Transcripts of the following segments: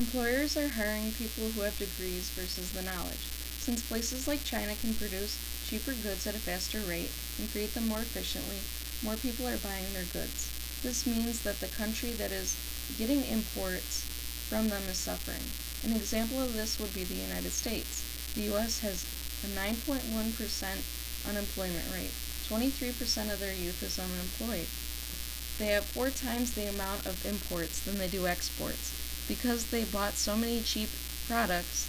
Employers are hiring people who have degrees versus the knowledge. Since places like China can produce cheaper goods at a faster rate and create them more efficiently, more people are buying their goods. This means that the country that is getting imports from them is suffering. An example of this would be the United States. The U.S. has a 9.1% unemployment rate. 23% of their youth is unemployed. They have 4 times the amount of imports than they do exports. Because they bought so many cheap products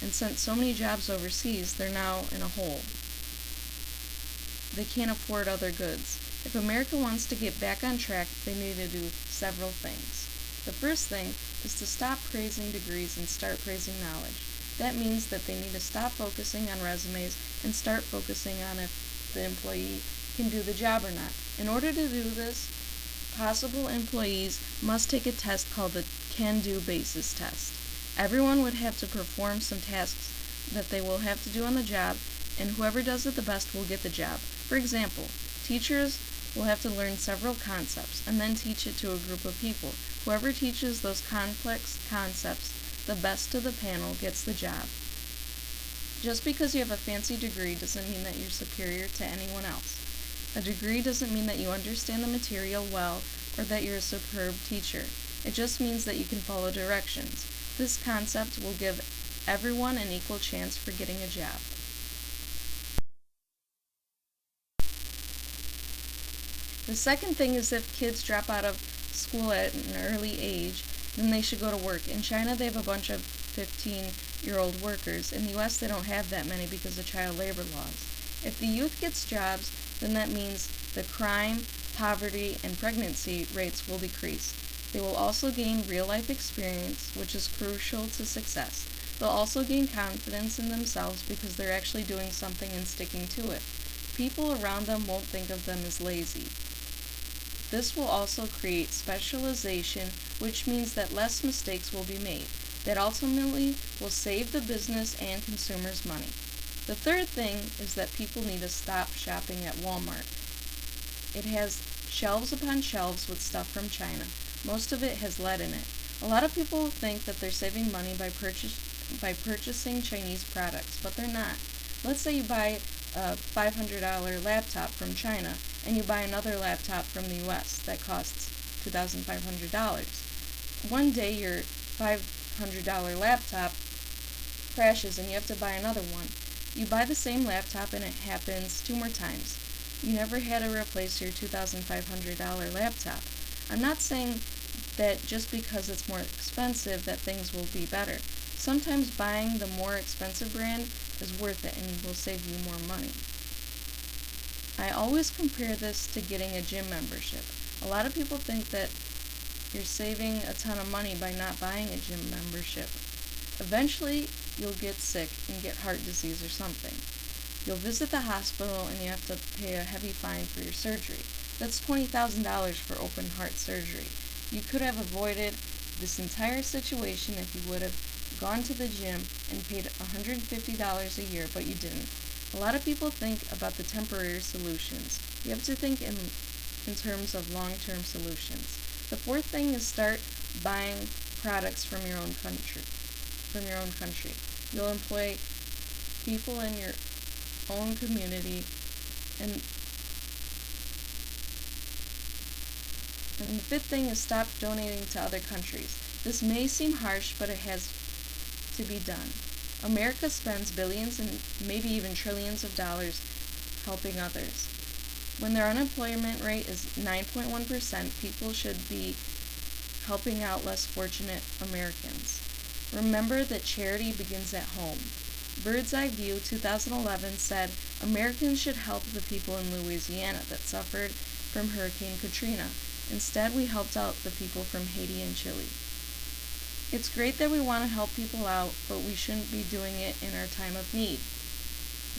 and sent so many jobs overseas, they're now in a hole. They can't afford other goods. If America wants to get back on track, they need to do several things. The first thing is to stop praising degrees and start praising knowledge. That means that they need to stop focusing on resumes and start focusing on if the employee can do the job or not. In order to do this, possible employees must take a test called the can-do basis test. Everyone would have to perform some tasks that they will have to do on the job, and whoever does it the best will get the job. For example, teachers will have to learn several concepts and then teach it to a group of people. Whoever teaches those complex concepts the best to the panel gets the job. Just because you have a fancy degree doesn't mean that you're superior to anyone else. A degree doesn't mean that you understand the material well or that you're a superb teacher. It just means that you can follow directions. This concept will give everyone an equal chance for getting a job. The second thing is if kids drop out of school at an early age, then they should go to work. In China, they have a bunch of 15-year-old workers. In the U.S., they don't have that many because of child labor laws. If the youth gets jobs, then that means the crime, poverty, and pregnancy rates will decrease. They will also gain real-life experience, which is crucial to success. They'll also gain confidence in themselves because they're actually doing something and sticking to it. People around them won't think of them as lazy. This will also create specialization, which means that less mistakes will be made. That ultimately will save the business and consumers money. The third thing is that people need to stop shopping at Walmart. It has shelves upon shelves with stuff from China. Most of it has lead in it. A lot of people think that they're saving money by purchasing Chinese products, but they're not. Let's say you buy a $500 laptop from China and you buy another laptop from the US that costs $2,500. One day your $500 laptop crashes and you have to buy another one. You buy the same laptop and it happens 2 more times. You never had to replace your $2,500 laptop. I'm not saying that just because it's more expensive that things will be better. Sometimes buying the more expensive brand is worth it and will save you more money. I always compare this to getting a gym membership. A lot of people think that you're saving a ton of money by not buying a gym membership. Eventually, you'll get sick and get heart disease or something. You'll visit the hospital and you have to pay a heavy fine for your surgery. That's $20,000 for open heart surgery. You could have avoided this entire situation if you would have gone to the gym and paid $150 a year, but you didn't. A lot of people think about the temporary solutions. You have to think in terms of long-term solutions. The fourth thing is start buying products from your own country. You'll employ people in your own community, and the fifth thing is stop donating to other countries. This may seem harsh, but it has to be done. America spends billions and maybe even trillions of dollars helping others. When their unemployment rate is 9.1%, people should be helping out less fortunate Americans. Remember that charity begins at home. Bird's Eye View 2011 said Americans should help the people in Louisiana that suffered from Hurricane Katrina. Instead, we helped out the people from Haiti and Chile. It's great that we want to help people out, but we shouldn't be doing it in our time of need.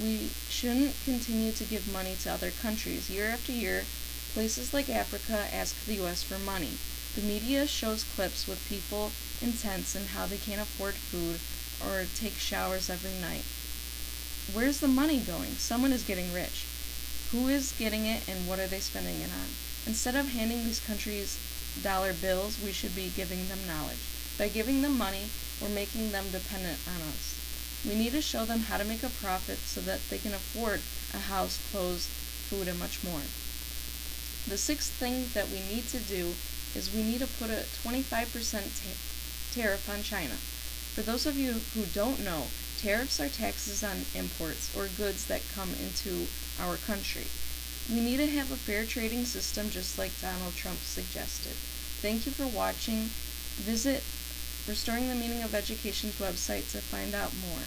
We shouldn't continue to give money to other countries. Year after year, places like Africa ask the U.S. for money. The media shows clips with people in tents and how they can't afford food or take showers every night. Where's the money going? Someone is getting rich. Who is getting it and what are they spending it on? Instead of handing these countries dollar bills, we should be giving them knowledge. By giving them money, we're making them dependent on us. We need to show them how to make a profit so that they can afford a house, clothes, food, and much more. The sixth thing that we need to do is we need to put a 25% tariff on China. For those of you who don't know, tariffs are taxes on imports or goods that come into our country. We need to have a fair trading system just like Donald Trump suggested. Thank you for watching. Visit Restoring the Meaning of Education's website to find out more.